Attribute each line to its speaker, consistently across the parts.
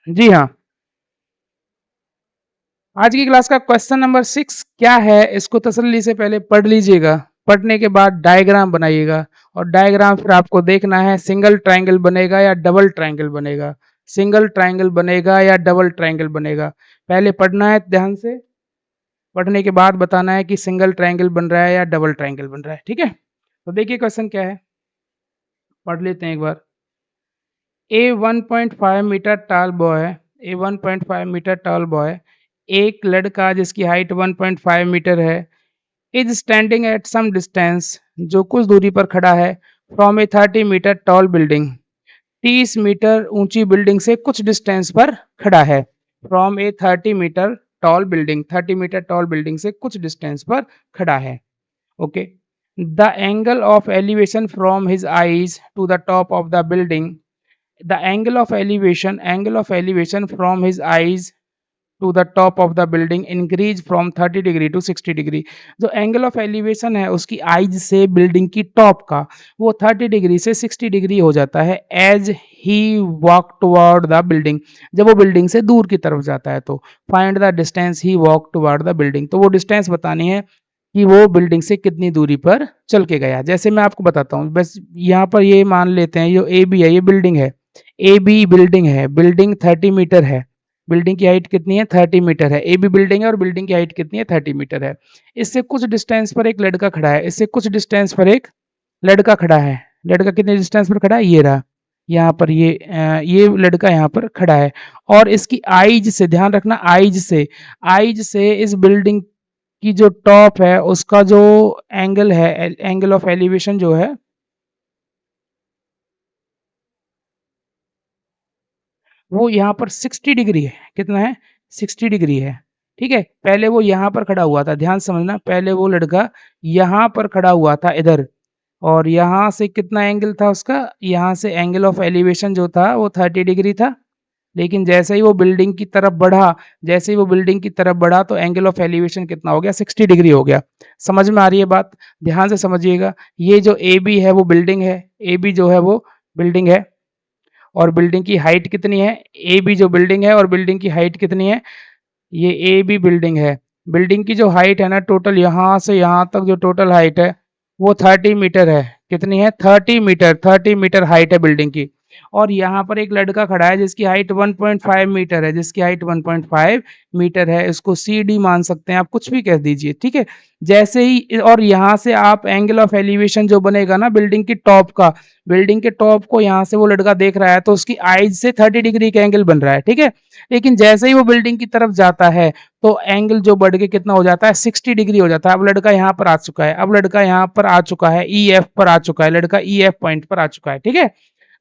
Speaker 1: जी हाँ। आज की क्लास का क्वेश्चन नंबर 6 क्या है, इसको तसल्ली से पहले पढ़ लीजिएगा। पढ़ने के बाद डायग्राम बनाइएगा और डायग्राम फिर आपको देखना है सिंगल ट्रायंगल बनेगा या डबल ट्रायंगल बनेगा। सिंगल ट्रायंगल बनेगा या डबल ट्रायंगल बनेगा। पहले पढ़ना है ध्यान से, पढ़ने के बाद बताना है कि सिंगल ट्रायंगल बन रहा है या डबल ट्रायंगल बन रहा है, ठीक है? तो देखिए क्वेश्चन क्या है, पढ़ लेते हैं एक बार। A 1.5 metre tall boy, a 1.5 metre tall boy, एक लड़का जिसकी हाइट 1.5 मीटर है, is standing at some distance, जो कुछ दूरी पर खड़ा है, from a 30 metre tall building, 30 metre ऊंची बिल्डिंग से कुछ डिस्टेंस पर खड़ा है। From a 30 metre tall building, 30 metre tall building से कुछ डिस्टेंस पर खड़ा है। Okay, the angle of elevation from his eyes to the top of the building, the angle of elevation from his eyes to the top of the building increase from 30 degree to 60 degree. जो angle of elevation है उसकी eyes से building की top का, वो 30 degree से 60 degree हो जाता है as he walk toward the building, जब वो बिल्डिंग से दूर की तरफ जाता है। तो find the distance he walk toward the building, तो वो डिस्टेंस बतानी है कि वो बिल्डिंग से कितनी दूरी पर चल के गया। जैसे मैं आपको बताता हूँ, बस यहाँ पर ये मान लेते हैं, जो ए बी है ये बिल्डिंग है, ए बी बिल्डिंग है, बिल्डिंग 30 मीटर है, बिल्डिंग की हाइट कितनी है 30 मीटर है, ए बी बिल्डिंग है और बिल्डिंग की हाइट कितनी है 30 मीटर है। इससे कुछ डिस्टेंस पर एक लड़का खड़ा है, इससे कुछ डिस्टेंस पर एक लड़का खड़ा है। लड़का कितने डिस्टेंस पर खड़ा है, ये रहा, यहाँ पर ये लड़का यहाँ पर खड़ा है। और इसकी आइज से, ध्यान रखना आइज से इस बिल्डिंग की जो टॉप है उसका जो एंगल है, एंगल ऑफ एलिवेशन जो है, वो यहाँ पर 60 डिग्री है। कितना है, 60 डिग्री है। ठीक है, पहले वो यहाँ पर खड़ा हुआ था, ध्यान समझना, पहले वो लड़का यहाँ पर खड़ा हुआ था इधर, और यहाँ से कितना एंगल था उसका, यहाँ से एंगल ऑफ एलिवेशन जो था वो 30 डिग्री था। लेकिन जैसे ही वो बिल्डिंग की तरफ बढ़ा, जैसे ही वो बिल्डिंग की तरफ बढ़ा तो एंगल ऑफ एलिवेशन कितना हो गया, 60 डिग्री हो गया। समझ में आ रही है बात, ध्यान से समझिएगा। ये जो ए बी है वो बिल्डिंग है, ए बी जो है वो बिल्डिंग है, और बिल्डिंग की हाइट कितनी है, ए बी जो बिल्डिंग है और बिल्डिंग की हाइट कितनी है, ये ए बी बिल्डिंग है। बिल्डिंग की जो हाइट है ना टोटल, यहाँ से यहाँ तक जो टोटल हाइट है वो 30 मीटर है। कितनी है, 30 मीटर, 30 मीटर हाइट है बिल्डिंग की। और यहाँ पर एक लड़का खड़ा है जिसकी हाइट 1.5 मीटर है, जिसकी हाइट 1.5 मीटर है, इसको सी डी मान सकते हैं आप, कुछ भी कह दीजिए, ठीक है। जैसे ही, और यहाँ से आप एंगल ऑफ एलिवेशन जो बनेगा ना बिल्डिंग की टॉप का, बिल्डिंग के टॉप को यहाँ से वो लड़का देख रहा है तो उसकी आइज से 30 डिग्री का एंगल बन रहा है, ठीक है। लेकिन जैसे ही वो बिल्डिंग की तरफ जाता है तो एंगल जो बढ़ के कितना हो जाता है, 60 डिग्री हो जाता है। अब लड़का यहाँ पर आ चुका है, अब लड़का यहाँ पर आ चुका है, ई एफ पर आ चुका है, लड़का ई एफ पॉइंट पर आ चुका है, ठीक है।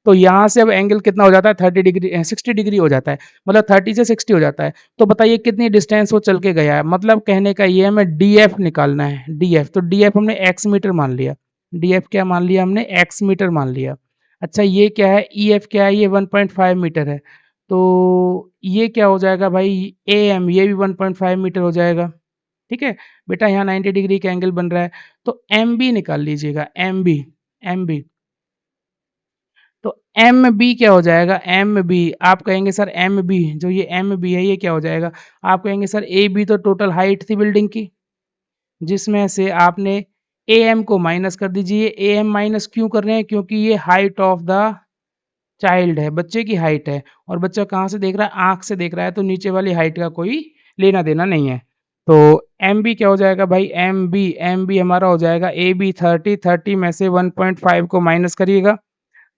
Speaker 1: तो यहाँ से अब एंगल कितना हो जाता है, 30 डिग्री, 60 डिग्री हो जाता है, मतलब 30 से 60 हो जाता है। तो बताइए कितनी डिस्टेंस वो चल के गया है। मतलब कहने का ये हमें डी एफ निकालना है, डी एफ। तो डी एफ हमने एक्स मीटर मान लिया, डी एफ क्या मान लिया हमने, एक्स मीटर मान लिया। अच्छा ये क्या है, ई एफ क्या है, ये 1.5 मीटर है। तो ये क्या हो जाएगा भाई, ए एम, ये भी 1.5 मीटर हो जाएगा, ठीक है। बेटा यहाँ 90 डिग्री का एंगल बन रहा है, तो एम बी निकाल लीजिएगा, एम बी, एम बी। तो एम बी क्या हो जाएगा, एम बी, आप कहेंगे सर एम बी, जो ये एम बी है ये क्या हो जाएगा, आप कहेंगे सर ए बी तो टोटल हाइट थी बिल्डिंग की, जिसमें से आपने ए एम को माइनस कर दीजिए। ए एम माइनस क्यों कर रहे हैं, क्योंकि ये हाइट ऑफ द चाइल्ड है, बच्चे की हाइट है, और बच्चा कहाँ से देख रहा है, आंख से देख रहा है, तो नीचे वाली हाइट का कोई लेना देना नहीं है। तो एम बी क्या हो जाएगा भाई, एम बी हमारा हो जाएगा ए बी 30, 30 में से 1.5 को माइनस करिएगा,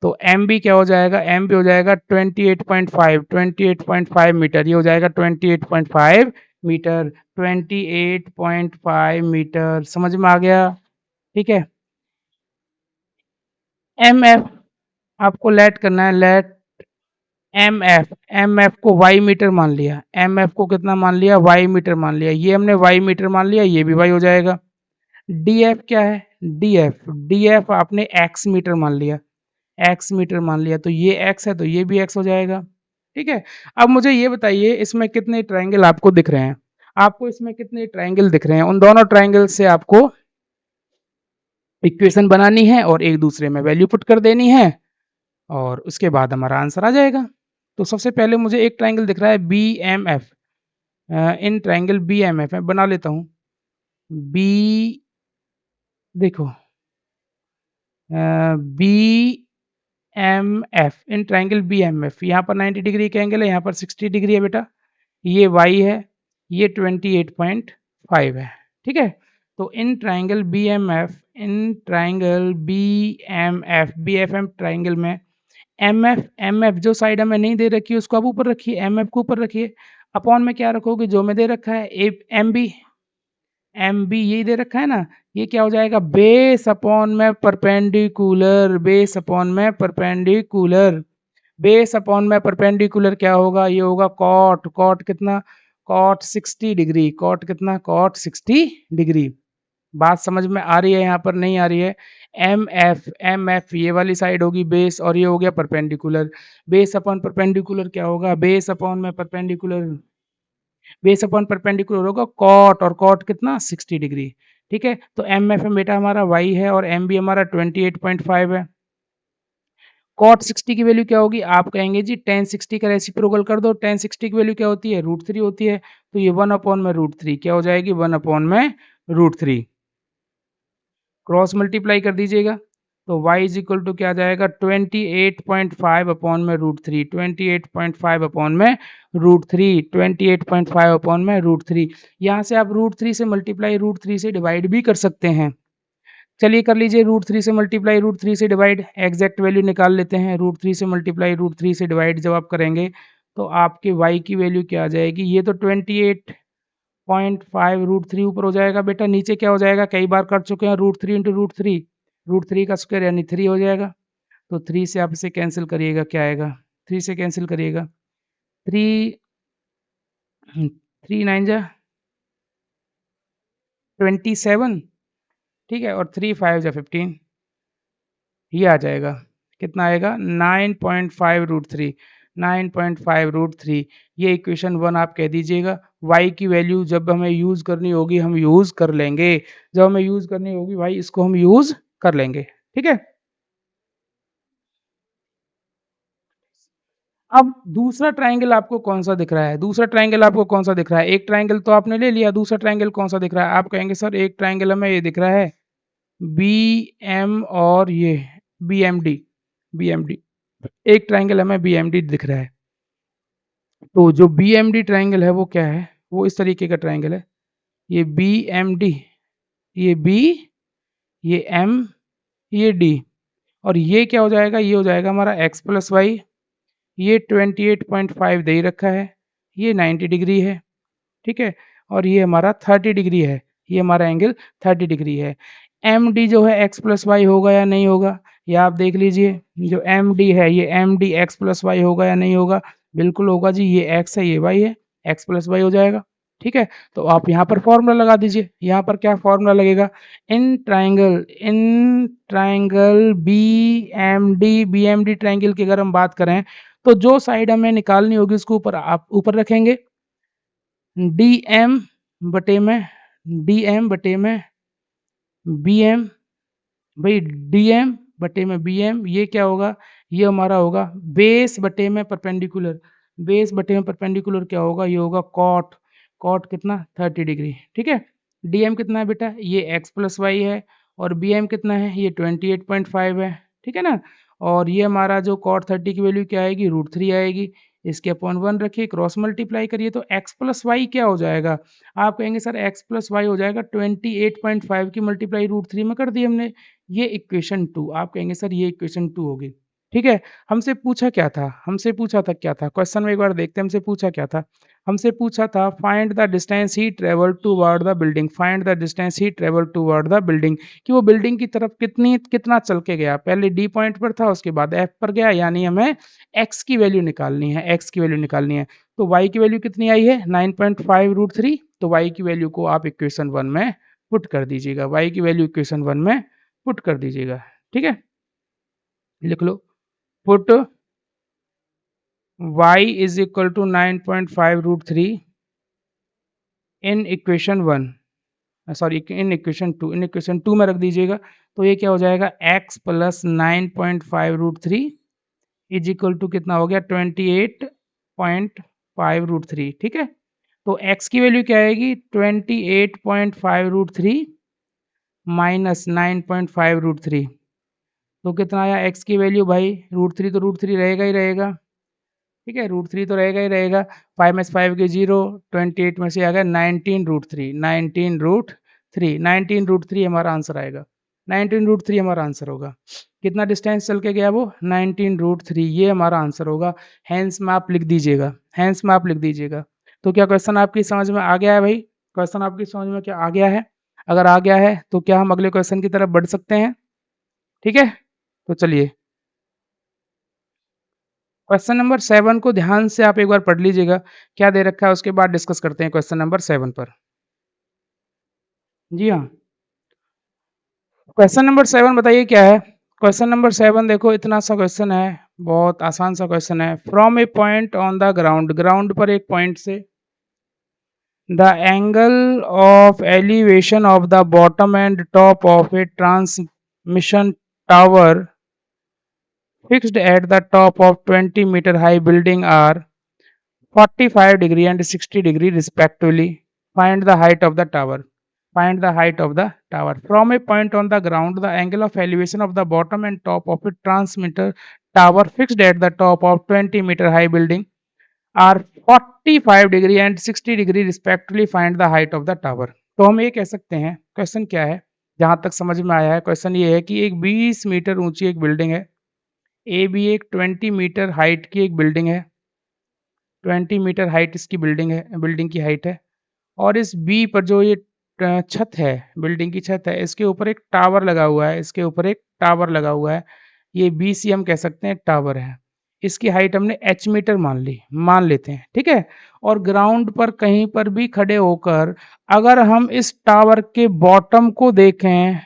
Speaker 1: तो एम बी क्या हो जाएगा, एम बी हो जाएगा 28.5, 28.5 मीटर, ये हो जाएगा 28.5 मीटर, 28.5 मीटर, समझ में आ गया, ठीक है। एम एफ आपको लेट करना है, let M F, M F को वाई मीटर मान लिया, एम एफ को कितना मान लिया, वाई मीटर मान लिया, ये हमने वाई मीटर मान लिया, ये भी वाई हो जाएगा। डी एफ क्या है, डी एफ, डी एफ आपने एक्स मीटर मान लिया, एक्स मीटर मान लिया, तो ये एक्स है तो ये भी एक्स हो जाएगा, ठीक है। अब मुझे ये बताइए इसमें कितने ट्रायंगल आपको दिख रहे हैं, आपको इसमें कितने ट्रायंगल दिख रहे हैं, उन दोनों ट्रायंगल से आपको इक्वेशन बनानी है और एक दूसरे में वैल्यू पुट कर देनी है, और उसके बाद हमारा आंसर आ जाएगा। तो सबसे पहले मुझे एक ट्रायंगल दिख रहा है बीएमएफ, इन ट्रायंगल बीएमएफ मैं बना लेता हूँ। बी देखो बीएमएफ इन ट्रायंगल बीएमएफ, यहाँ पर 90 डिग्री का एंगल है, यहाँ पर 60 डिग्री है बेटा। ये y है, ये 28.5 है, ठीक है? तो in triangle BMF, in triangle BMF, BFM triangle में एमएफ, एमएफ जो साइड हमें नहीं दे रखी है उसको आप ऊपर रखिए, एमएफ को ऊपर रखिए, अपॉन में क्या रखोगे जो में दे रखा है एमबी, एमबी यही दे रखा है ना, ये क्या हो जाएगा बेस अपॉन में परपेंडिकुलर, बेस अपॉन में परपेंडिकुलर, बेस अपॉन में परपेंडिकुलर क्या होगा, ये होगा कॉट, कॉट कितना, कॉट 60 डिग्री, कॉट कितना, कॉट 60 डिग्री। बात समझ में आ रही है यहाँ पर, नहीं आ रही है? एम एफ ये वाली साइड होगी बेस और ये हो गया परपेंडिकुलर, बेस अपॉन परपेंडिकुलर क्या होगा, बेस अपॉन में परपेंडिकुलर, बेस अपॉन परपेंडिकुलर होगा कॉट, और कॉट कितना 60 डिग्री, ठीक है? तो एम एफ बेटा हमारा y है और एम बी हमारा 28.5 है। कॉट 60 की वैल्यू क्या होगी, आप कहेंगे जी tan 60 का रेसिप्रोकल कर दो, tan 60 की वैल्यू क्या होती है, √3 होती है, तो ये 1 अपॉन में √3 क्या हो जाएगी, 1 अपॉन में √3, क्रॉस मल्टीप्लाई कर दीजिएगा, तो y इज इक्वल टू क्या आ जाएगा 28.5 अपॉन में √3, 28.5 अपॉन में √3, 28.5 अपॉन में √3। यहाँ से आप √3 से मल्टीप्लाई √3 से डिवाइड भी कर सकते हैं। चलिए कर लीजिए, √3 से मल्टीप्लाई √3 से डिवाइड, एग्जैक्ट वैल्यू निकाल लेते हैं। √3 से मल्टीप्लाई √3 से डिवाइड जब आप करेंगे तो आपके y की वैल्यू क्या आ जाएगी, ये तो 28.5 √3 ऊपर हो जाएगा बेटा, नीचे क्या हो जाएगा, कई बार कर चुके हैं √3 इंटू √3, √3 का स्क्वायर यानी 3 हो जाएगा, तो 3 से आप इसे कैंसिल करिएगा, क्या आएगा, 3 से कैंसिल करिएगा, 3 3 9 जा 27, ठीक है, और 3 5 जा 15, ये आ जाएगा, कितना आएगा 9.5 √3, 9.5 √3, ये इक्वेशन 1 आप कह दीजिएगा। y की वैल्यू जब हमें यूज़ करनी होगी हम यूज़ कर लेंगे, जब हमें यूज़ करनी होगी भाई इसको हम यूज़ कर लेंगे, ठीक है? अब दूसरा ट्रायंगल आपको कौन-सा दिख रहा है? दूसरा ट्रायंगल आपको कौन-सा दिख रहा है? एक ट्रायंगल तो आपने ले लिया, दूसरा ट्रायंगल कौन-सा दिख रहा है? आप कहेंगे सर एक ट्रायंगल हमें ये दिख रहा है बीएम और ये बीएमडी, बीएमडी, एक ट्रायंगल हमें बीएमडी दिख रहा है। तो जो बीएमडी ट्रायंगल है वो क्या है? वो इस तरीके का ट्रायंगल है। ये बीएमडी, ये बी, ये एम, ये डी, और ये क्या हो जाएगा? ये हो जाएगा हमारा x प्लस वाई, ये 28.5 दे ही रखा है, ये 90 डिग्री है, ठीक है? और ये हमारा 30 डिग्री है, ये हमारा एंगल 30 डिग्री है। एम डी जो है x प्लस वाई होगा या नहीं होगा? ये आप देख लीजिए, जो एम डी है ये M D X plus Y होगा या नहीं होगा? बिल्कुल होगा जी, ये x है ये y है, x प्लस वाई हो जाएगा, ठीक है? तो आप यहाँ पर फॉर्मूला लगा दीजिए, यहाँ पर क्या फॉर्मूला लगेगा, in triangle B M D triangle की अगर हम बात करें तो जो साइड हमें निकालनी होगी उसको ऊपर आप ऊपर रखेंगे, डी एम बटे में, डी एम बटे में बी एम, भाई डी एम बटे में बी एम, ये क्या होगा, ये हमारा होगा बेस बटे में परपेंडिकुलर, बेस बटे में परपेंडिकुलर क्या होगा, ये होगा कॉट, कॉट कितना 30 डिग्री, ठीक है? डी एम कितना है बेटा, ये एक्स प्लस वाई है, और बी एम कितना है, ये 28.5 है, ठीक है ना? और ये हमारा जो कॉट 30 की वैल्यू क्या आएगी, √3 आएगी, इसके अपॉन 1 रखिए, क्रॉस मल्टीप्लाई करिए तो x प्लस वाई क्या हो जाएगा, आप कहेंगे सर x प्लस वाई हो जाएगा 28.5 की मल्टीप्लाई √3 में कर दी हमने, ये इक्वेशन 2, आप कहेंगे सर ये इक्वेशन 2 होगी, ठीक है? हमसे पूछा क्या था, हमसे पूछा था क्या था, क्वेश्चन में एक बार देखते हैं हमसे पूछा क्या था। हमसे पूछा था find the distance he travelled toward the building, find the distance he travelled toward the building, कि वो बिल्डिंग की तरफ कितना चल के गया, पहले डी पॉइंट पर था उसके बाद एफ पर गया, यानी हमें एक्स की वैल्यू निकालनी है, एक्स की वैल्यू निकालनी है। तो वाई की वैल्यू कितनी आई है 9.5 √3, तो वाई की वैल्यू को आप इक्वेशन 1 में पुट कर दीजिएगा, वाई की वैल्यू इक्वेशन 1 में पुट कर दीजिएगा, ठीक है? लिख लो, put y is equal to 9.5 √3 in equation 1, sorry in equation 2, in equation 2 में रख दीजिएगा, तो ये क्या हो जाएगा x plus 9.5 √3 is equal to कितना हो गया 28.5√3, ठीक है। तो x की वैल्यू क्या आएगी 28.5√3 माइनस 9.5√3, तो कितना आया x की वैल्यू भाई √3 तो √3 रहेगा ही रहेगा, ठीक है, √3 तो रहेगा ही रहेगा, 5 में से 5 गए 0, 28 में से आ गया 19√3, 19√3 हमारा आंसर आएगा, 19√3 हमारा आंसर होगा। कितना डिस्टेंस चल के गया वो 19√3, ये हमारा आंसर होगा। हैंस में आप लिख दीजिएगा, हैंस में आप लिख दीजिएगा। तो क्या क्वेश्चन आपकी समझ में आ गया है भाई? क्वेश्चन आपकी समझ में क्या आ गया है? अगर आ गया है तो क्या हम अगले क्वेश्चन की तरफ बढ़ सकते हैं? ठीक है, तो चलिए क्वेश्चन नंबर 7 को ध्यान से आप एक बार पढ़ लीजिएगा, क्या दे रखा है उसके बाद डिस्कस करते हैं क्वेश्चन नंबर 7 पर। जी हाँ, क्वेश्चन नंबर 7 बताइए क्या है? क्वेश्चन नंबर 7 देखो इतना सा क्वेश्चन है, बहुत आसान सा क्वेश्चन है। From A point on the ground, ground पर एक पॉइंट से the angle of elevation of the bottom and top of A transmission tower fixed at the top of 20-meter high building are 45 degree and 60 degree respectively. Find the height of the tower. Find the height of the tower. From a point on the ground, the angle of elevation of the bottom and top of a transmitter tower fixed at the top of 20-meter high building are 45 degree and 60 degree respectively. Find the height of the tower. तो हम ये कह सकते हैं question क्या है, जहां तक समझ में आया है क्वेश्चन ये है कि एक 20 मीटर ऊंची एक बिल्डिंग है, ए बी एक 20 मीटर हाइट की एक बिल्डिंग है, 20 मीटर हाइट इसकी बिल्डिंग है, बिल्डिंग की हाइट है, और इस बी पर जो ये छत है, बिल्डिंग की छत है, इसके ऊपर एक टावर लगा हुआ है, इसके ऊपर एक टावर लगा हुआ है, ये बी सी हम कह सकते हैं टावर है। इसकी हाइट हमने एच मीटर मान लेते हैं, ठीक है। और ग्राउंड पर कहीं पर भी खड़े होकर अगर हम इस टावर के बॉटम को देखें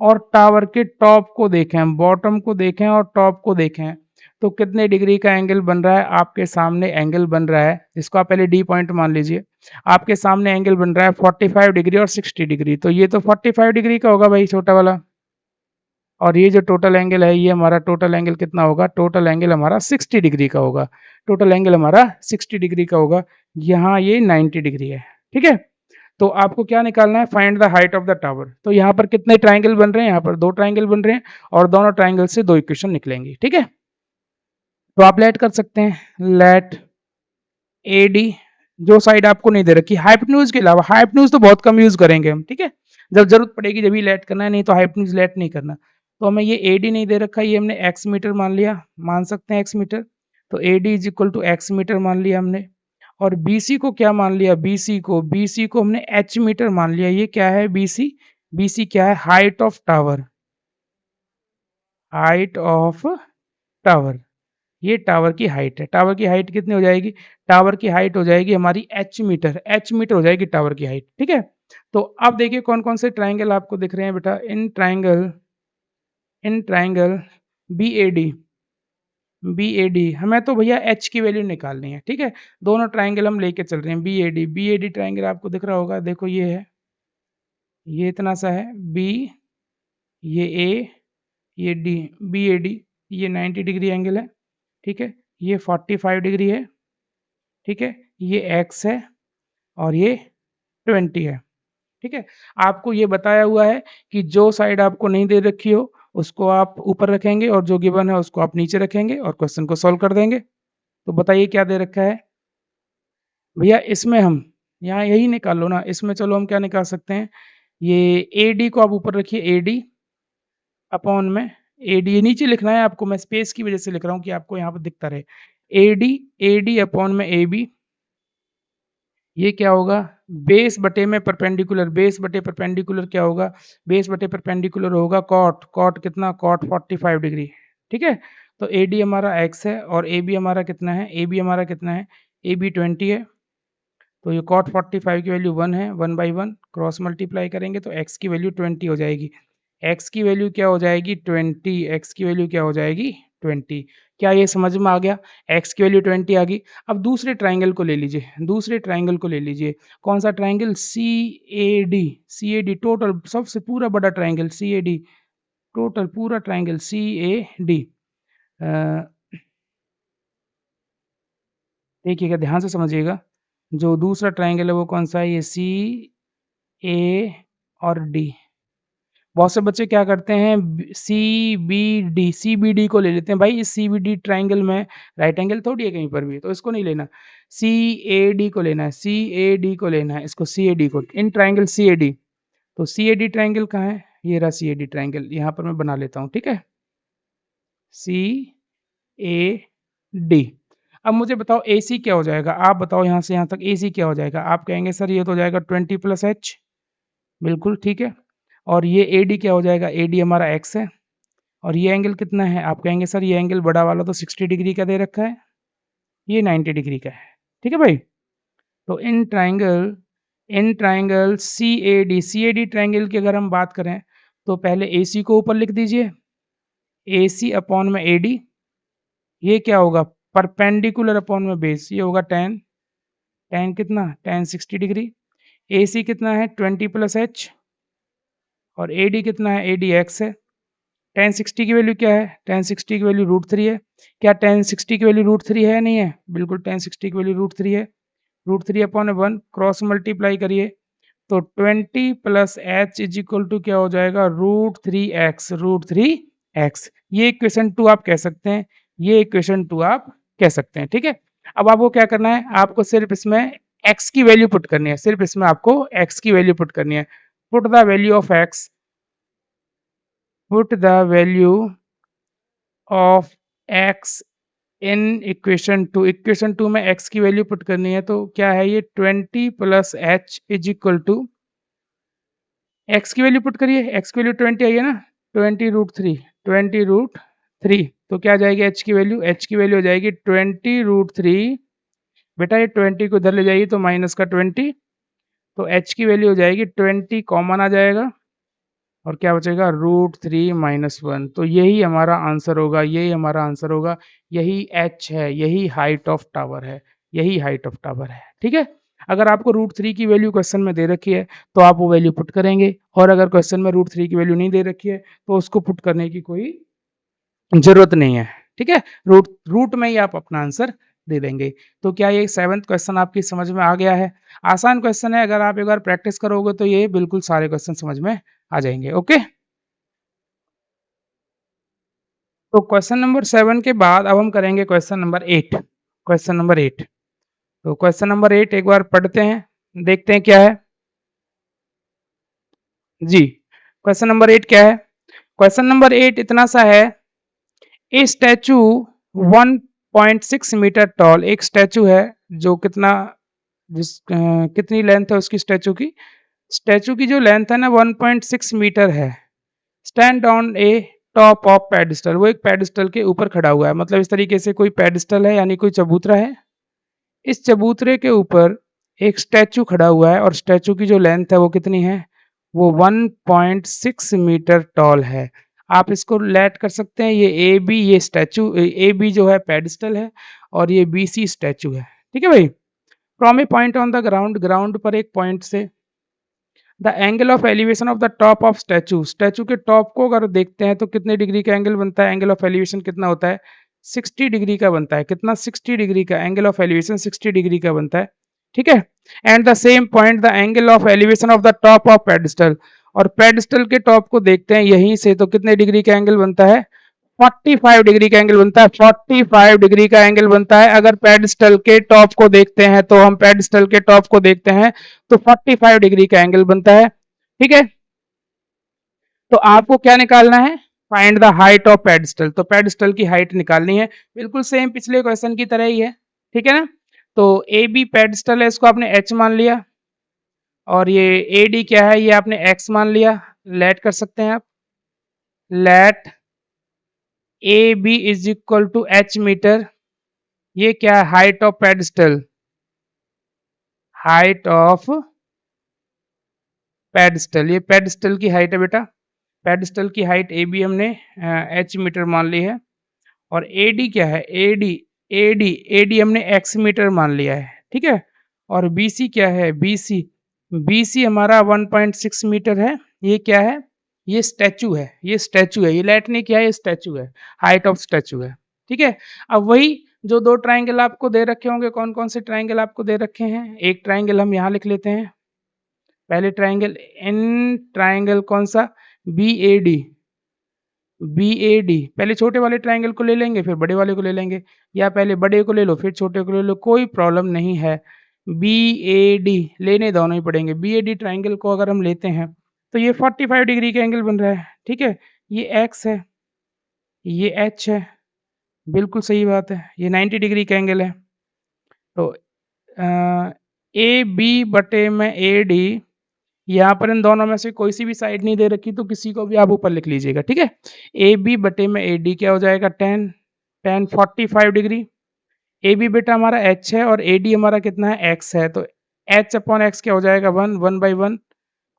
Speaker 1: और टावर के टॉप को देखें, बॉटम को देखें और टॉप को देखें, तो कितने डिग्री का एंगल बन रहा है? आपके सामने एंगल बन रहा है, इसको आप पहले डी पॉइंट मान लीजिए, आपके सामने एंगल बन रहा है 45 डिग्री और 60 डिग्री, तो ये तो 45 डिग्री का होगा भाई, छोटा वाला। और ये जो टोटल एंगल है, ये हमारा टोटल एंगल कितना होगा? टोटल एंगल हमारा 60 डिग्री का होगा, टोटल एंगल हमारा 60 डिग्री का होगा। यहाँ ये 90 डिग्री है, ठीक है। तो आपको क्या निकालना है? Find the height of the tower. तो यहाँ पर कितने ट्राइंगल बन रहे हैं? यहाँ पर 2 ट्राइंगल बन रहे हैं और दोनों ट्राइंगल से 2 इक्वेशन निकलेंगी, ठीक है। तो आप लेट कर सकते हैं, लेट ए डी, जो साइड आपको नहीं दे रखी, हाइपोटेन्यूज के अलावा, हाइपोटेन्यूज तो बहुत कम यूज करेंगे हम, ठीक है, जब जरूरत पड़ेगी जब ही लेट करना है, नहीं तो हाइपोटेन्यूज लेट नहीं करना। तो हमें ये ए डी नहीं दे रखा, ये हमने एक्स मीटर मान लिया, मान सकते हैं एक्स मीटर, तो A D is equal to X metre मान लिया हमने। और BC को क्या मान लिया? BC को हमने H मीटर मान लिया। ये क्या है BC? BC क्या है? Height of tower, height of tower, ये टावर की हाइट है। टावर की हाइट कितनी हो जाएगी? टावर की हाइट हो जाएगी हमारी H मीटर, H मीटर हो जाएगी टावर की हाइट, ठीक है। तो अब देखिए कौन कौन से ट्राइंगल आपको दिख रहे हैं बेटा, in triangle B A D, B A D, हमें तो भैया एच की वैल्यू निकालनी है, ठीक है। दोनों ट्राइंगल हम लेके चल रहे हैं, बी ए डी ट्राइंगल आपको दिख रहा होगा, देखो ये है, ये इतना सा है बी, ये ए, ये डी, बी ए डी, ये 90 डिग्री एंगल है, ठीक है, ये 45 डिग्री है, ठीक है, ये एक्स है और ये 20 है, ठीक है। आपको ये बताया हुआ है कि जो साइड आपको नहीं दे रखी हो उसको आप ऊपर रखेंगे और जो गिवन है उसको आप नीचे रखेंगे और क्वेश्चन को सॉल्व कर देंगे। तो बताइए क्या दे रखा है भैया? इसमें हम यहाँ यही निकाल लो ना, इसमें चलो हम क्या निकाल सकते हैं, ये ए डी को आप ऊपर रखिए, ए डी अपॉन में ए डी, नीचे लिखना है आपको, मैं स्पेस की वजह से लिख रहा हूँ कि आपको यहाँ पर दिखता रहे, ए डी अपॉन में ए बी, ये क्या होगा? बेस बटे में परपेंडिकुलर, बेस बटे परपेंडिकुलर क्या होगा? बेस बटे परपेंडिकुलर होगा कॉट, कॉट कितना? कॉट 45 डिग्री, ठीक है। तो ए डी हमारा एक्स है और ए बी हमारा कितना है? ए बी हमारा कितना है? ए बी 20 है, तो ये कॉट 45 की वैल्यू 1 है, 1/1 क्रॉस मल्टीप्लाई करेंगे तो x की वैल्यू 20 हो जाएगी। x की वैल्यू क्या हो जाएगी? 20, x की वैल्यू क्या हो जाएगी? 20। क्या ये समझ में आ गया? x की वैल्यू 20 आ गई। अब दूसरे ट्राइंगल को ले लीजिए, दूसरे ट्राइंगल को ले लीजिए, कौन सा triangle? C A D total, सबसे पूरा बड़ा triangle C A D, total पूरा ट्राइंगल सी ए डी, देखिएगा, ध्यान से समझिएगा, जो दूसरा ट्रायंगल है वो कौन-सा है? ये सी, ए और डी। बहुत से बच्चे क्या करते हैं सीबीडी सीबीडी को ले लेते हैं। भाई इस सीबीडी ट्रायंगल में राइट एंगल थोड़ी है कहीं पर भी, तो इसको नहीं लेना। सीएडी को लेना है, सीएडी को लेना है, इसको सीएडी को, इन ट्रायंगल सीएडी। तो सीएडी ट्रायंगल कहाँ है? ये रहा सीएडी ट्रायंगल, यहाँ पर मैं बना लेता हूँ, ठीक है? सीएडी। अब मुझे बताओ एसी क्या हो जाएगा? आप बताओ यहाँ से यहाँ तक एसी क्या हो जाएगा? आप कहेंगे सर ये तो हो जाएगा 20 + h, बिल्कुल ठीक है। और ये एडी क्या हो जाएगा? एडी हमारा एक्स है। और ये एंगल कितना है? आप कहेंगे सर ये एंगल बड़ा वाला तो 60 डिग्री का दे रखा है, ये 90 डिग्री का है। ठीक है भाई? तो in triangle CAD CAD triangle की अगर हम बात करें तो पहले एसी को ऊपर लिख दीजिए, एसी अपॉन में एडी, ये क्या होगा? परपेंडिकुलर अपॉन में बेस, ये होगा tan, tan कितना? tan 60 degree. एसी कितना है? 20 + h और एडी कितना है? एडी एक्स है। tan 60 की वैल्यू क्या है? tan 60 की वैल्यू √3 है। क्या tan 60 की वैल्यू √3 है या नहीं है? बिल्कुल tan 60 की वैल्यू √3 है। √3 अपॉन 1 क्रॉस मल्टीप्लाई करिए तो 20 + h = क्या हो जाएगा? √3x √3x। ये इक्वेशन 2 आप कह सकते हैं, ये इक्वेशन 2 आप कह सकते हैं, ठीक है? अब आपको क्या करना है? आपको सिर्फ इसमें x की वैल्यू पुट करनी है, सिर्फ इसमें आपको x की वैल्यू पुट करनी है। Put the value of x, put the value of x in equation 2। Equation 2 में x की वैल्यू पुट करनी है तो क्या है ये? 20 + h = x की वैल्यू पुट करिए, x की वैल्यू 20 आई है ना? 20√3 तो क्या आ जाएगी h की वैल्यू? h की वैल्यू हो जाएगी 20√3। बेटा ये 20 को इधर ले जाइए तो माइनस का 20, तो h की वैल्यू हो जाएगी 20, कॉमन आ जाएगा और क्या बचेगा? √3 - 1। तो यही हमारा आंसर होगा, यही हमारा आंसर होगा, यही h है, यही हाइट ऑफ टावर है, यही हाइट ऑफ टावर है, ठीक है? अगर आपको √3 की वैल्यू क्वेश्चन में दे रखी है तो आप वो वैल्यू पुट करेंगे, और अगर क्वेश्चन में √3 की वैल्यू नहीं दे रखी है तो उसको पुट करने की कोई ज़रूरत नहीं है, ठीक है? रूट में ही आप अपना आंसर दे देंगे। तो क्या ये 7th क्वेश्चन आपकी समझ में आ गया है? आसान क्वेश्चन है, अगर आप एक बार प्रैक्टिस करोगे तो ये बिल्कुल सारे क्वेश्चन समझ में आ जाएंगे, ओके? तो क्वेश्चन नंबर 7 के बाद अब हम करेंगे क्वेश्चन नंबर 8। Question number 8। तो क्वेश्चन नंबर 8 एक बार पढ़ते हैं, देखते हैं क्या है। जी, क्वेश्चन नंबर 8 क्या है? क्वेश्चन नंबर 8 इतना सा है, ए स्टैचू 1.6 मीटर टॉल, एक स्टैचू है जो कितनी लेंथ है उसकी स्टैचू की? स्टैचू की जो लेंथ है ना 1.6 मीटर है। Stand on A top of pedestal, वो एक पेडिस्टल के ऊपर खड़ा हुआ है, मतलब इस तरीके से कोई पेडिस्टल है यानी कोई चबूतरा है। इस चबूतरे के ऊपर एक स्टैचू खड़ा हुआ है और स्टैचू की जो लेंथ है वो कितनी है? वो 1.6 मीटर टॉल है। आप इसको लेट कर सकते हैं, ये ए बी, ये स्टैचू ए बी जो है पेडिस्टल है और ये बी सी स्टैचू है, ठीक है भाई? From A point on the ground, ground पर एक पॉइंट से the angle of elevation of the top of statute, statue के टॉप को अगर देखते हैं तो कितने डिग्री का एंगल बनता है? एंगल ऑफ एलिवेशन कितना होता है? 60 डिग्री का बनता है। कितना? 60 डिग्री का एंगल ऑफ एलिवेशन 60 डिग्री का बनता है, ठीक है? And the same point the angle of elevation of the top of pedestal, और पेडिस्टल के टॉप को देखते हैं यहीं से तो कितने डिग्री का एंगल बनता है? 45 डिग्री का एंगल बनता है, 45 डिग्री का एंगल बनता है। अगर पेडिस्टल के टॉप को देखते हैं तो हम पेडिस्टल के टॉप को देखते हैं तो 45 डिग्री का एंगल बनता है, ठीक है? तो आपको क्या निकालना है? Find the height of pedestal, तो पेडिस्टल की हाइट निकालनी है, बिल्कुल सेम पिछले क्वेश्चन की तरह ही है, ठीक है ना? तो ए बी पेडिस्टल है, इसको आपने एच मान लिया, और ये ए डी क्या है? ये आपने एक्स मान लिया। लेट कर सकते हैं आप, let A B is equal to H metre. ये क्या है? Height of pedestal, height of pedestal, ये पेडिस्टल की हाइट है बेटा। पेडिस्टल की हाइट ए बी हमने एच मीटर मान ली है, और ए डी क्या है? ए डी हमने एक्स मीटर मान लिया है, ठीक है? और बी सी क्या है? बी सी हमारा 1.6 मीटर है। ये क्या है? ये स्टैचू है, ये स्टैचू है, ये लेट नहीं किया है, ये स्टैचू है, हाइट ऑफ स्टैचू है, ठीक है? अब वही जो 2 ट्रायंगल आपको दे रखे होंगे, कौन-कौन से ट्रायंगल आपको दे रखे हैं? एक ट्रायंगल हम यहाँ लिख लेते हैं। पहले ट्रायंगल इन ट्रायंगल कौन-सा? BOD, BOD. पहले छोटे वाले ट्रायंगल को ले लेंगे, फिर बड़े वाले को ले लेंगे, या पहले बड़े को ले लो, फिर छोटे को ले लो, कोई प्रॉब्लम नहीं है। बीएडी लेने दोनों ही पड़ेंगे। बीएडी ट्रायंगल को अगर हम लेते हैं, तो ये 45 डिग्री का एंगल बन रहा है, ठीक है? ये एक्स है, ये एच है, बिल्कुल सही बात है। ये 90 डिग्री का एंगल है। तो ए बी बटे में ए डी, यहाँ पर इन दोनों में से कोई सी भी साइड नहीं दे रखी, तो किसी को भी आप ऊपर लिख लीजिएगा, ठीक है? ए बी बटे में ए डी क्या हो जाएगा? 10, 10 45 डिग्री। ए बी बेटा हमारा एच है और ए डी हमारा कितना है? एक्स है। तो एच अपॉन एक्स क्या हो जाएगा? 1, 1/1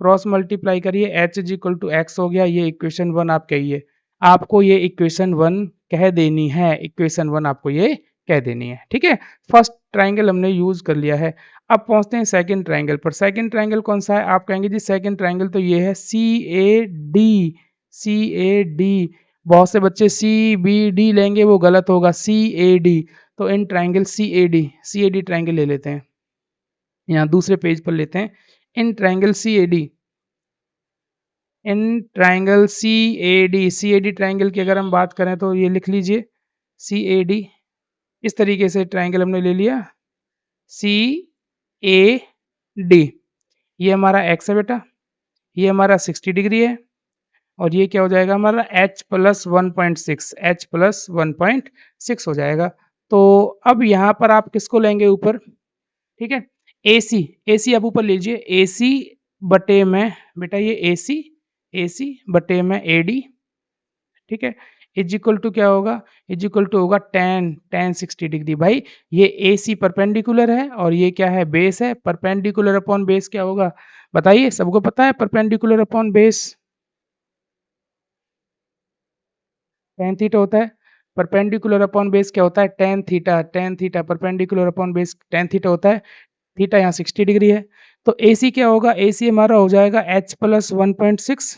Speaker 1: क्रॉस मल्टीप्लाई करिए, H is equal to X हो गया। ये इक्वेशन 1 आप कहिए। आपको ये इक्वेशन 1 कह देनी है, इक्वेशन 1 आपको ये कह देनी है, ठीक है? फर्स्ट ट्रायंगल हमने यूज़ कर लिया है। अब पहुँचते हैं सेकंड ट्रायंगल पर। सेकंड ट्रायंगल कौन-सा है? आप कहेंगे जी सेकंड ट्रायंगल तो ये है सीएडी, सीएडी। बहुत से बच्चे सीबीडी लेंगे, वो गलत होगा, सीएडी। तो in triangle CAD, CAD triangle ले लेते हैं। यहाँ दूसरे पेज पर लेते हैं। In triangle CAD, in triangle CAD, CAD triangle की अगर हम बात करें तो ये लिख लीजिए सीएडी। इस तरीके से ट्रायंगल हमने ले लिया सीएडी। ये हमारा एक्स है बेटा, ये हमारा 60 डिग्री है और ये क्या हो जाएगा हमारा h प्लस 1.6, h प्लस 1.6 हो जाएगा। तो अब यहाँ पर आप किसको लेंगे ऊपर? ठीक है, AC, AC आप ऊपर लीजिए। AC बटे में बेटा ये AC, AC बटे में AD, ठीक है, इज इक्वल टू क्या होगा? इज इक्वल टू होगा tan 60 डिग्री। भाई ये AC परपेंडिकुलर है और ये क्या है? बेस है। परपेंडिकुलर अपॉन बेस क्या होगा? बताइए, सबको पता है perpendicular upon base tan theta होता है। परपेंडिकुलर अपॉन बेस क्या होता है? tan theta, tan theta. Perpendicular upon base tan theta होता है। थीटा यहाँ 60 डिग्री है। तो AC क्या होगा? AC हमारा हो जाएगा h प्लस 1.6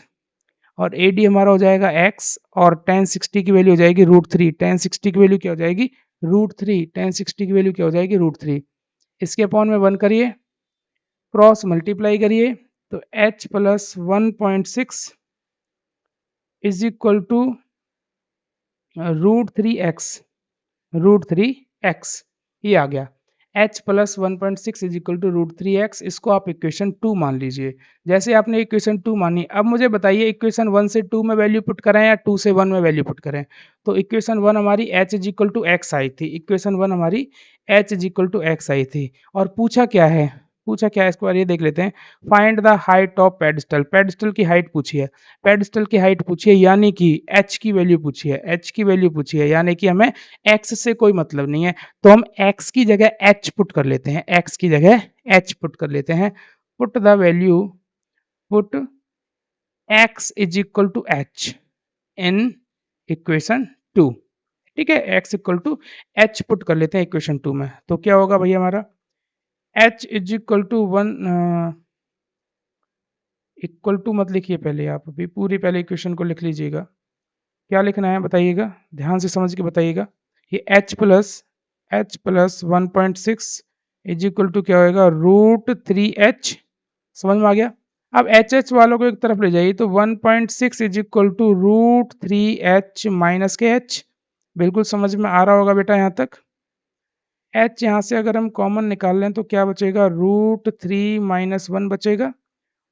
Speaker 1: और AD हमारा हो जाएगा x और tan 60 की वैल्यू हो जाएगी √3। tan 60 की वैल्यू क्या हो जाएगी? √3। tan 60 की वैल्यू क्या हो जाएगी? √3। इसके अपॉन में 1 करिए, क्रॉस मल्टीप्लाई करिए, तो h plus 1.6 is equal to √3x, √3x ये आ गया। h plus 1.6 is equal to √3x। इसको आप इक्वेशन 2 मान लीजिए। जैसे आपने इक्वेशन 2 मानी, अब मुझे बताइए इक्वेशन 1 से 2 में वैल्यू पुट करें या 2 से 1 में वैल्यू पुट करें? तो इक्वेशन 1 हमारी h is equal to x आई थी। इक्वेशन 1 हमारी h is equal to x आई थी और पूछा क्या है? पूछा क्या है इसको बार ये देख लेते हैं। Find the height of pedestal. Pedestal की हाइट पूछी है, पेडिस्टल की हाइट पूछी है, यानी कि h की वैल्यू पूछी है, h की वैल्यू पूछी है, यानी कि हमें x से कोई मतलब नहीं है। तो हम x की जगह h पुट कर लेते हैं, x की जगह h पुट कर लेते हैं। Put the value, put x is equal to h in equation 2। ठीक है, x equal to h put कर लेते हैं इक्वेशन 2 में। तो क्या होगा भैया हमारा h is equal to 1, equal to मत लिखिए पहले, आप अभी पूरी पहले इक्वेशन को लिख लीजिएगा। क्या लिखना है बताइएगा, ध्यान से समझ के बताइएगा। ये h plus 1.6 is equal to क्या होएगा? √3h। समझ में आ गया? अब एच वालों को एक तरफ ले जाइए, तो 1.6 is equal to √3h minus के h। बिल्कुल समझ में आ रहा होगा बेटा यहाँ तक। h यहाँ से अगर हम कॉमन निकाल लें तो क्या बचेगा? √3 माइनस 1 बचेगा।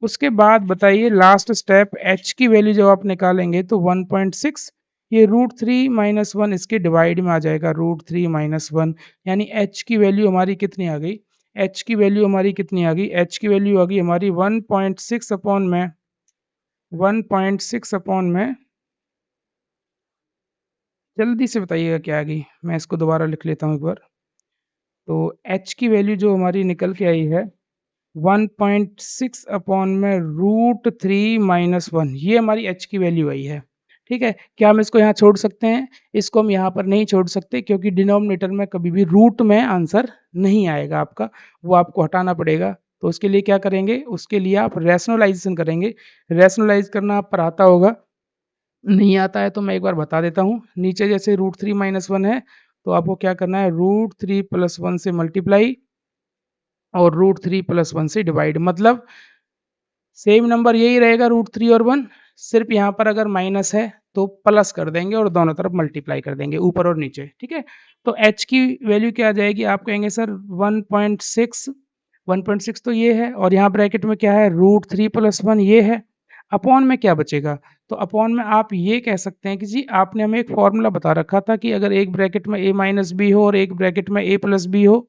Speaker 1: उसके बाद बताइए लास्ट स्टेप, h की वैल्यू जब आप निकालेंगे तो 1.6, ये √3 माइनस 1 इसके डिवाइड में आ जाएगा, √3 माइनस 1, यानी h की वैल्यू हमारी कितनी आ गई? h की वैल्यू हमारी कितनी आ गई? h की वैल्यू आ गई हमारी 1.6 अपॉन में 1.6 अपॉन में, जल्दी से बताइएगा क्या आ गई, मैं इसको दोबारा लिख लेता हूँ एक बार। तो h की वैल्यू जो हमारी निकल के आई है 1.6 अपॉन में √3 माइनस 1, ये हमारी h की वैल्यू आई है। ठीक है, क्या हम इसको यहाँ छोड़ सकते हैं? इसको हम यहाँ पर नहीं छोड़ सकते, क्योंकि डिनोमिनेटर में कभी भी रूट में आंसर नहीं आएगा आपका, वो आपको हटाना पड़ेगा। तो उसके लिए क्या करेंगे? उसके लिए आप रैशनलाइजेशन करेंगे। रैशनलाइज करना आप पर आता होगा, नहीं आता है तो मैं एक बार बता देता हूँ। नीचे जैसे √3 माइनस 1 है, तो आपको क्या करना है, √3 + 1 से मल्टीप्लाई और √3 + 1 से डिवाइड, मतलब सेम नंबर यही रहेगा √3 और 1, सिर्फ यहाँ पर अगर माइनस है तो प्लस कर देंगे और दोनों तरफ मल्टीप्लाई कर देंगे, ऊपर और नीचे, ठीक है? तो h की वैल्यू क्या आ जाएगी, आप कहेंगे सर 1.6, 1.6 तो ये है और यहाँ ब्रैकेट में क्या है, √3 + 1 ये है, अपॉन में क्या बचेगा? तो अपॉन में आप ये कह सकते हैं कि जी आपने हमें एक फ़ॉर्मूला बता रखा था कि अगर एक ब्रैकेट में a - b हो और एक ब्रैकेट में a + b हो,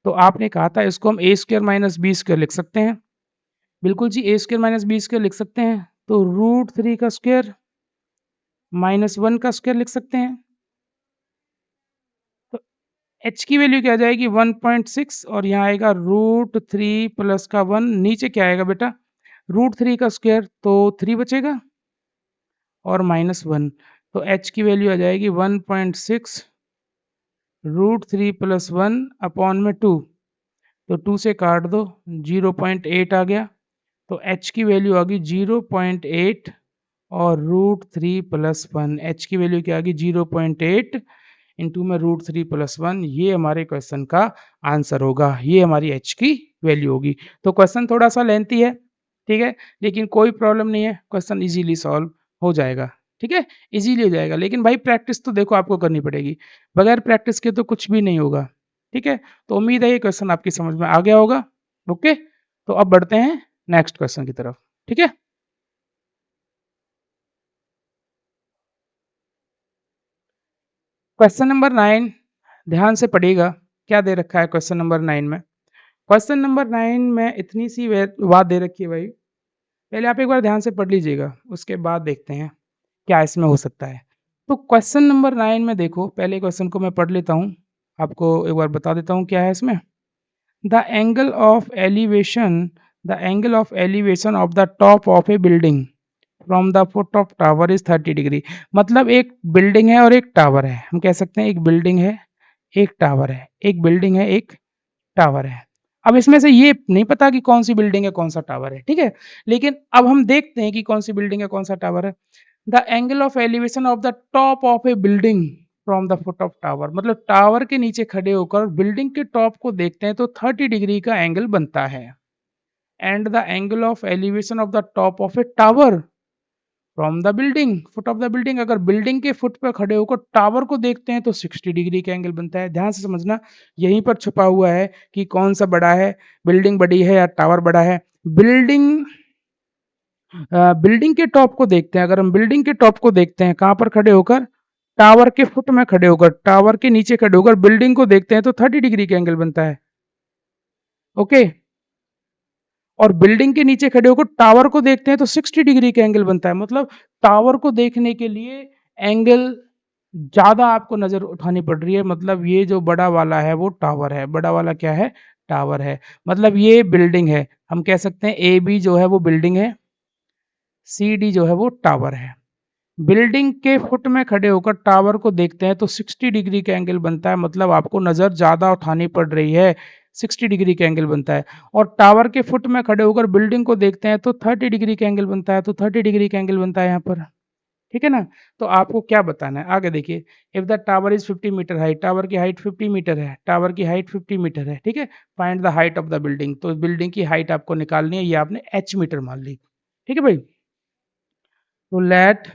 Speaker 1: तो आपने कहा था इसको हम a² - b² लिख सकते हैं। बिल्कुल जी, a² - b² लिख सकते हैं, तो √3 का स्क्वायर -1 का स्क्वायर लिख सकते हैं। तो h की वैल्यू क्या आ जाएगी, 1.6 और यहाँ आएगा √3 प्लस का 1, नीचे क्या आएगा बेटा, √3 का स्क्वायर तो 3 बचेगा और -1, तो h की वैल्यू आ जाएगी 1.6 √3 + 1 अपॉन में 2, तो 2 से काट दो, 0.8 आ गया, तो h की वैल्यू आ गई 0.8 और √3 + 1, h की वैल्यू क्या आ गई 0.8 इंटू में √3 + 1, ये हमारे क्वेश्चन का आंसर होगा, ये हमारी h की वैल्यू होगी। तो क्वेश्चन थोड़ा-सा लेंथी है, ठीक है? लेकिन कोई प्रॉब्लम नहीं है, क्वेश्चन ईज़िली सॉल्व हो जाएगा, ठीक है? ईज़िली हो जाएगा, लेकिन भाई प्रैक्टिस तो देखो आपको करनी पड़ेगी, बगैर प्रैक्टिस के तो कुछ भी नहीं होगा, ठीक है? तो उम्मीद है ये क्वेश्चन आपकी समझ में आ गया होगा, ओके? तो अब बढ़ते हैं नेक्स्ट क्वेश्चन की तरफ, ठीक है? क्वेश्चन नंबर 9 ध्यान से पढ़िएगा, क्या दे रखा है क्वेश्चन नंबर 9 में? क्वेश्चन नंबर 9 में इतनी सी बात दे रखी है भाई, पहले आप एक बार ध्यान से पढ़ लीजिएगा, उसके बाद देखते हैं क्या इसमें हो सकता है। तो क्वेश्चन नंबर 9 में देखो, पहले क्वेश्चन को मैं पढ़ लेता हूँ, आपको एक बार बता देता हूँ क्या है इसमें। The angle of elevation the angle of elevation of the top of A building from the foot of tower is 30 degree. मतलब एक बिल्डिंग है और एक टावर है, हम कह सकते हैं एक बिल्डिंग है, एक टावर है, एक बिल्डिंग है, एक टावर है। अब इसमें से ये नहीं पता कि कौन सी बिल्डिंग है, कौन सा टावर है, ठीक है? लेकिन अब हम देखते हैं कि कौन सी बिल्डिंग है, कौन सा टावर है। The angle of elevation of the top of A building from the foot of tower, मतलब टावर के नीचे खड़े होकर बिल्डिंग के टॉप को देखते हैं तो 30 डिग्री का एंगल बनता है। And the angle of elevation of the top of A tower from the building foot of the building, अगर बिल्डिंग के फुट पर खड़े होकर टावर को देखते हैं तो 60 डिग्री का एंगल बनता है। ध्यान से समझना, यहीं पर छुपा हुआ है कि कौन सा बड़ा है, बिल्डिंग बड़ी है या टावर बड़ा है। बिल्डिंग बिल्डिंग के टॉप को देखते हैं, अगर हम बिल्डिंग के टॉप को देखते हैं कहाँ पर खड़े होकर, टावर के फुट में खड़े होकर, टावर के नीचे खड़े होकर बिल्डिंग को देखते हैं तो 30 डिग्री का एंगल बनता है, ओके। और बिल्डिंग के नीचे खड़े होकर टावर को देखते हैं तो 60 डिग्री का एंगल बनता है। मतलब टावर को देखने के लिए एंगल ज़्यादा आपको नज़र उठानी पड़ रही है, मतलब ये जो बड़ा वाला है वो टावर है, बड़ा वाला क्या है, टावर है। मतलब ये बिल्डिंग है, हम कह सकते हैं ए बी जो है वो बिल्डिंग है, सी डी जो है वो टावर है। बिल्डिंग के फुट में खड़े होकर टावर को देखते हैं तो 60 डिग्री का एंगल बनता है, मतलब आपको नज़र ज़्यादा उठानी पड़ रही है, 60 डिग्री का एंगल बनता है। और टावर के फुट में खड़े होकर बिल्डिंग को देखते हैं तो 30 डिग्री का एंगल बनता है, तो 30 डिग्री का एंगल बनता है यहाँ पर, ठीक है ना? तो आपको क्या बताना है, आगे देखिए। If the tower is 50 metre height, tower की हाइट 50 मीटर है, टावर की हाइट 50 मीटर है, ठीक है? Find the height of the building, तो बिल्डिंग की हाइट आपको निकालनी है, ये आपने h मीटर मान ली, ठीक है भाई? तो let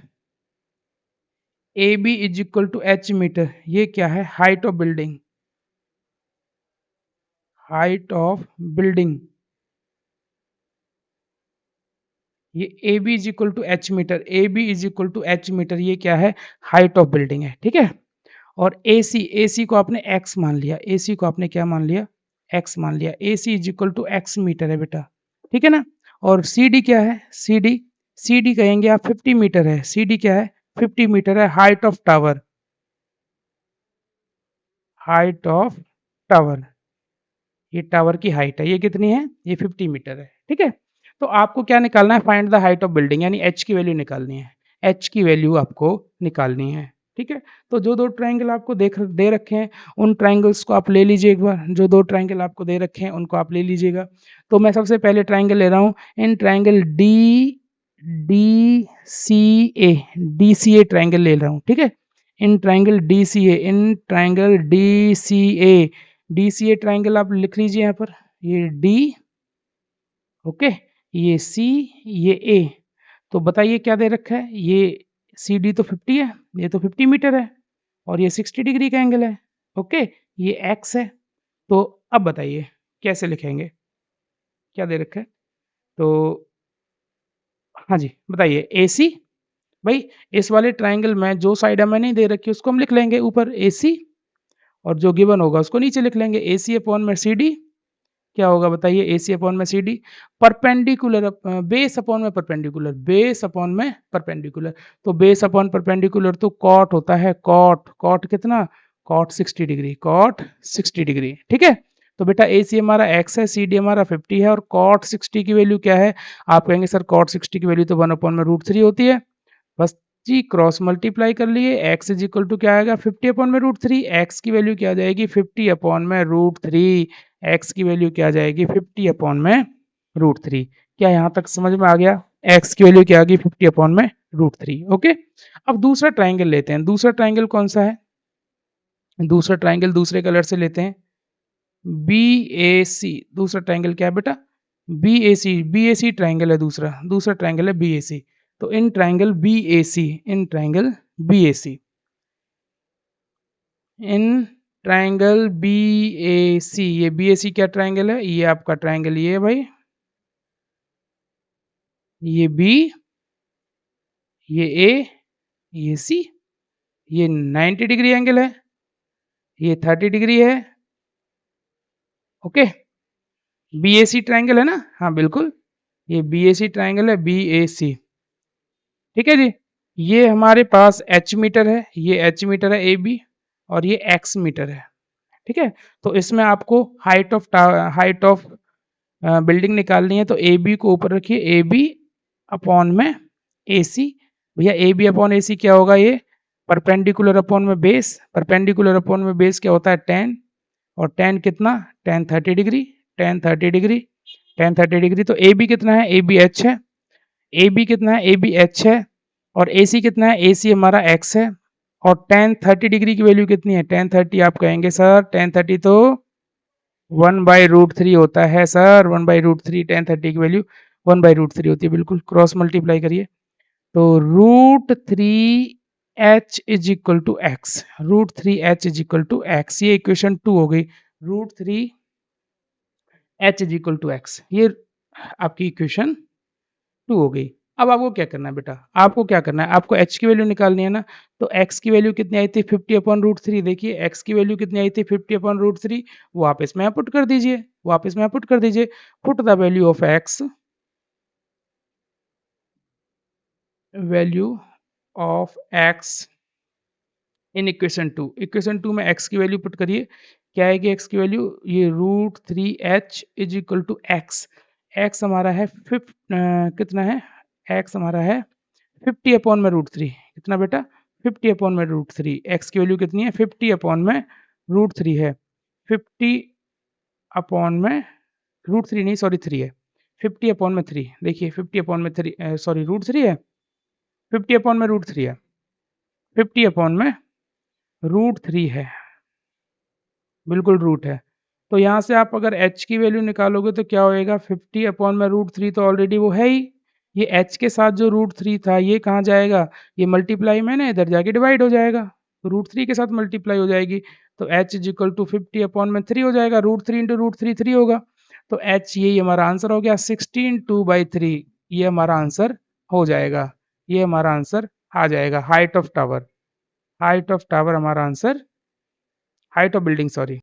Speaker 1: A B is equal to H metre, ये क्या है, height of building, height of building, ये A B is equal to H metre, A B is equal to H metre, ये क्या है, हाइट ऑफ बिल्डिंग है, ठीक है। और ए सी को आपने एक्स मान लिया, ए सी को आपने क्या मान लिया, एक्स मान लिया, A C is equal to X metre है बेटा, ठीक है ना। और सी डी क्या है, सी डी कहेंगे आप 50 मीटर है, सी डी क्या है, 50 मीटर है, height of tower, height of tower, ये टावर की हाइट है, ये कितनी है, ये 50 मीटर है, ठीक है। तो आपको क्या निकालना है, find the height of building, यानी एच की वैल्यू निकालनी है, एच की वैल्यू आपको निकालनी है, ठीक है। तो जो दो ट्रायंगल आपको दे रखे हैं उन ट्रायंगल्स को आप ले लीजिए एक बार, जो दो ट्रायंगल आपको दे रखे हैं उनको आप ले लीजिएगा। तो मैं सबसे पहले ट्रायंगल ले रहा हूँ, in triangle D D C A triangle ले रहा हूँ, ठीक है। In triangle DCA, in triangle DCA, DCA triangle आप लिख लीजिए यहाँ पर, ये D, ओके, ये C, ये A। तो बताइए क्या दे रखा है, ये CD तो 50 है, ये तो 50 मीटर है और ये 60 डिग्री का एंगल है, ओके, ये X है। तो अब बताइए कैसे लिखेंगे, क्या दे रखा है? तो हाँ जी, बताइए AC, भाई इस वाले ट्राइंगल में जो साइड हमें नहीं दे रखी उसको हम लिख लेंगे ऊपर AC, और जो गिवन होगा उसको नीचे लिख लेंगे, AC अपॉन में CD। क्या होगा बताइए, AC अपॉन में CD, परपेंडिकुलर बेस अपॉन में परपेंडिकुलर, बेस अपॉन में परपेंडिकुलर। तो बेस अपॉन परपेंडिकुलर तो कॉट होता है, कॉट, कॉट कितना, कॉट 60 डिग्री, कॉट 60 डिग्री, ठीक है। तो बेटा AC हमारा x है, CD हमारा 50 है और कॉट 60 की वैल्यू क्या है? आप कहेंगे सर कॉट 60 की वैल्यू तो 1 अपॉन में √3 होती है। बस जी क्रॉस मल्टीप्लाई कर लिए, x इज इक्वल टू क्या आएगा, 50 अपॉन में √3, x की वैल्यू क्या आ जाएगी, 50 अपॉन में √3, x की वैल्यू क्या आ जाएगी, 50 अपॉन में √3। क्या यहाँ तक समझ में आ गया? x की वैल्यू क्या आ गई, 50 अपॉन में √3, ओके। अब दूसरा ट्राइंगल लेते हैं, दूसरा ट्राइंगल कौन सा है? दूसरा ट्राइंगल दूसरे कलर से लेते हैं, BAC, दूसरा ट्राइंगल क्या है बेटा, BAC, BAC ट्राइंगल है दूसरा, दूसरा ट्राइंगल है BAC। तो in triangle BAC, in triangle BAC, in triangle BAC, ये BAC क्या ट्राइंगल है, ये आपका ट्राइंगल ये है भाई, ये B, ये A, ये C, ये 90 डिग्री एंगल है, ये 30 डिग्री है, ओके। BAC ट्राइंगल है ना, हाँ बिल्कुल, ये BAC ट्राइंगल है, BAC, ठीक है जी। ये हमारे पास H मीटर है, ये H मीटर है AB, और ये X मीटर है, ठीक है। तो इसमें आपको हाइट ऑफ बिल्डिंग निकालनी है, तो AB को ऊपर रखिए, AB अपॉन में AC। भैया AB अपॉन AC क्या होगा, ये परपेंडिकुलर अपॉन में बेस, परपेंडिकुलर अपॉन में बेस क्या होता है, 10, और 10 कितना, 10 30 डिग्री, 10 30 डिग्री, 10 30 डिग्री। तो AB कितना है, AB H है, AB कितना है, AB H है, और AC कितना है, AC हमारा X है। और tan 30 डिग्री की वैल्यू कितनी है, tan 30 आप कहेंगे सर tan 30 तो 1/√3 होता है सर, 1/√3, tan 30 की वैल्यू 1/√3 होती है, बिल्कुल क्रॉस मल्टीप्लाई करिए। तो √3h is equal to X, √3h is equal to X, ये इक्वेशन 2 हो गई, √3h is equal to X, ये आपकी इक्वेशन 2 हो गई। अब आपको क्या करना है बेटा, आपको क्या करना है, आपको h की वैल्यू निकालनी है ना। तो x की वैल्यू कितनी आई थी, 50 अपॉन √3। देखिए x की वैल्यू कितनी आई थी, 50 अपॉन √3, वो आप इसमें पुट कर दीजिए, वापस इसमें पुट कर दीजिए, put the value of x, value of x in equation 2 में x की वैल्यू पुट करिए, क्या आएगी x की वैल्यू, ये √3h is equal to X, X हमारा है कितना है, x हमारा है 50 अपॉन में √3, कितना बेटा, 50 अपॉन में √3, x की वैल्यू कितनी है, 50 अपॉन में √3 है, 50 अपॉन में √3 नहीं सॉरी 3 है, 50 अपॉन में 3, देखिए 50 अपॉन में 3 सॉरी √3 है, 50 अपॉन में √3 है, 50 अपॉन में √3 है, बिल्कुल रूट है। तो यहाँ से आप अगर h की वैल्यू निकालोगे तो क्या होएगा, 50 अपॉन में √3 तो ऑलरेडी वो है ही, ये h के साथ जो √3 था ये कहाँ जाएगा, ये मल्टीप्लाई में ना इधर जाके डिवाइड हो जाएगा, तो √3 के साथ मल्टीप्लाई हो जाएगी, तो h is equal to 50 upon में 3 हो जाएगा, √3 इंटू √3 3 होगा, तो h यही हमारा आंसर हो गया, 16/2/3 ये हमारा आंसर हो जाएगा, ये हमारा आंसर आ जाएगा, height of tower, height of tower हमारा answer, height of building sorry.